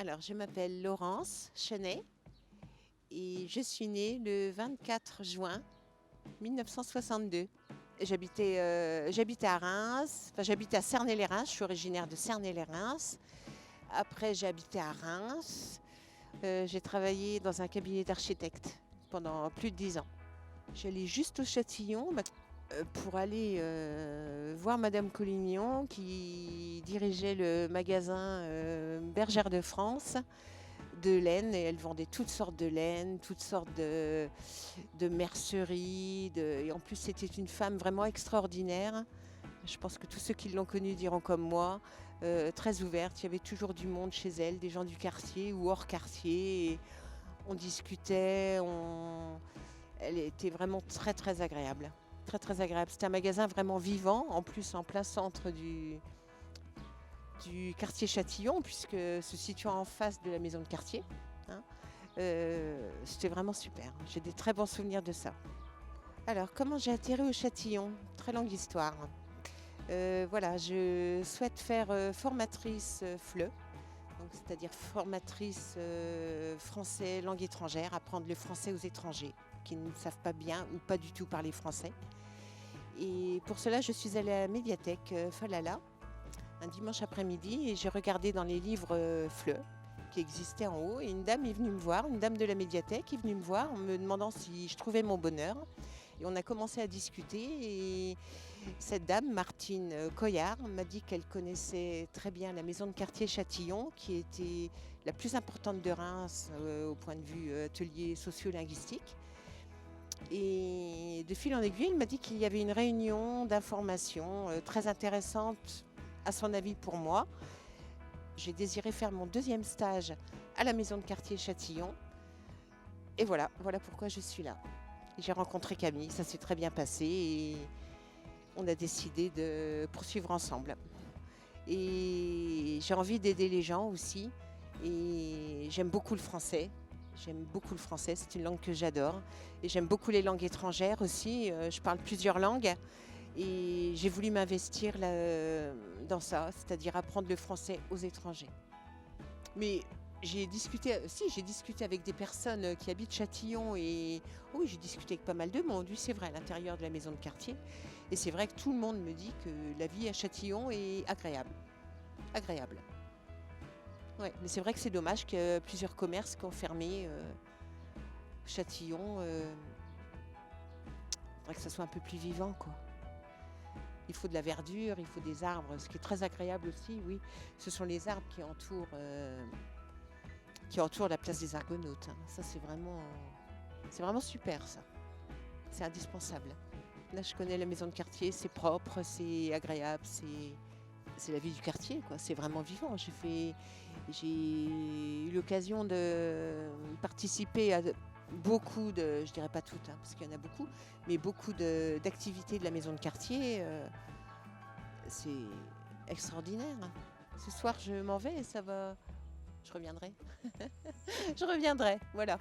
Alors, je m'appelle Laurence Chenet et je suis née le 24 juin 1962. J'habitais à Reims, enfin j'habitais à Cernay-les-Reims, je suis originaire de Cernay-les-Reims. Après, j'ai habité à Reims. J'ai travaillé dans un cabinet d'architecte pendant plus de 10 ans. J'allais juste au Châtillon pour aller voir Madame Collignon qui dirigeait le magasin Bergère de France de laine et elle vendait toutes sortes de laine, toutes sortes de merceries. Et en plus, c'était une femme vraiment extraordinaire. Je pense que tous ceux qui l'ont connue diront comme moi, très ouverte. Il y avait toujours du monde chez elle, des gens du quartier ou hors quartier. Et on discutait, elle était vraiment très très agréable. Très très agréable. C'était un magasin vraiment vivant, en plus en plein centre du quartier Châtillon, puisque se situant en face de la maison de quartier. Hein. C'était vraiment super. J'ai des très bons souvenirs de ça. Alors, comment j'ai atterri au Châtillon? Très longue histoire. Voilà, je souhaite faire formatrice FLE, donc c'est-à-dire formatrice français langue étrangère, apprendre le français aux étrangers qui ne savent pas bien ou pas du tout parler français. Et pour cela, je suis allée à la médiathèque Falala un dimanche après-midi et j'ai regardé dans les livres FLE qui existaient en haut et une dame est venue me voir, une dame de la médiathèque est venue me voir en me demandant si je trouvais mon bonheur. Et on a commencé à discuter et cette dame, Martine Coyard, m'a dit qu'elle connaissait très bien la maison de quartier Châtillon, qui était la plus importante de Reims au point de vue atelier socio-linguistique. Et de fil en aiguille, elle m'a dit qu'il y avait une réunion d'information très intéressante, à son avis pour moi. J'ai désiré faire mon deuxième stage à la maison de quartier Châtillon. Et voilà pourquoi je suis là. J'ai rencontré Camille, ça s'est très bien passé et on a décidé de poursuivre ensemble. Et j'ai envie d'aider les gens aussi. Et j'aime beaucoup le français. J'aime beaucoup le français, c'est une langue que j'adore. Et j'aime beaucoup les langues étrangères aussi. Je parle plusieurs langues. Et j'ai voulu m'investir dans ça, c'est-à-dire apprendre le français aux étrangers. Mais j'ai discuté avec des personnes qui habitent Châtillon et oui, j'ai discuté avec pas mal de monde, oui, c'est vrai, à l'intérieur de la maison de quartier. Et c'est vrai que tout le monde me dit que la vie à Châtillon est agréable. Agréable. Ouais, mais c'est vrai que c'est dommage que plusieurs commerces qui ont fermé Châtillon. Il faudrait que ça soit un peu plus vivant, quoi. Il faut de la verdure, il faut des arbres. Ce qui est très agréable aussi, oui, ce sont les arbres qui entourent la place des Argonautes. Hein. Ça, c'est vraiment super, ça. C'est indispensable. Là, je connais la maison de quartier, c'est propre, c'est agréable, c'est la vie du quartier, quoi. C'est vraiment vivant. J'ai eu l'occasion de participer à beaucoup je dirais pas toutes, hein, parce qu'il y en a beaucoup, mais beaucoup d'activités de la maison de quartier. C'est extraordinaire. Ce soir, je m'en vais et ça va. Je reviendrai. Je reviendrai, voilà.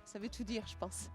Ça veut tout dire, je pense.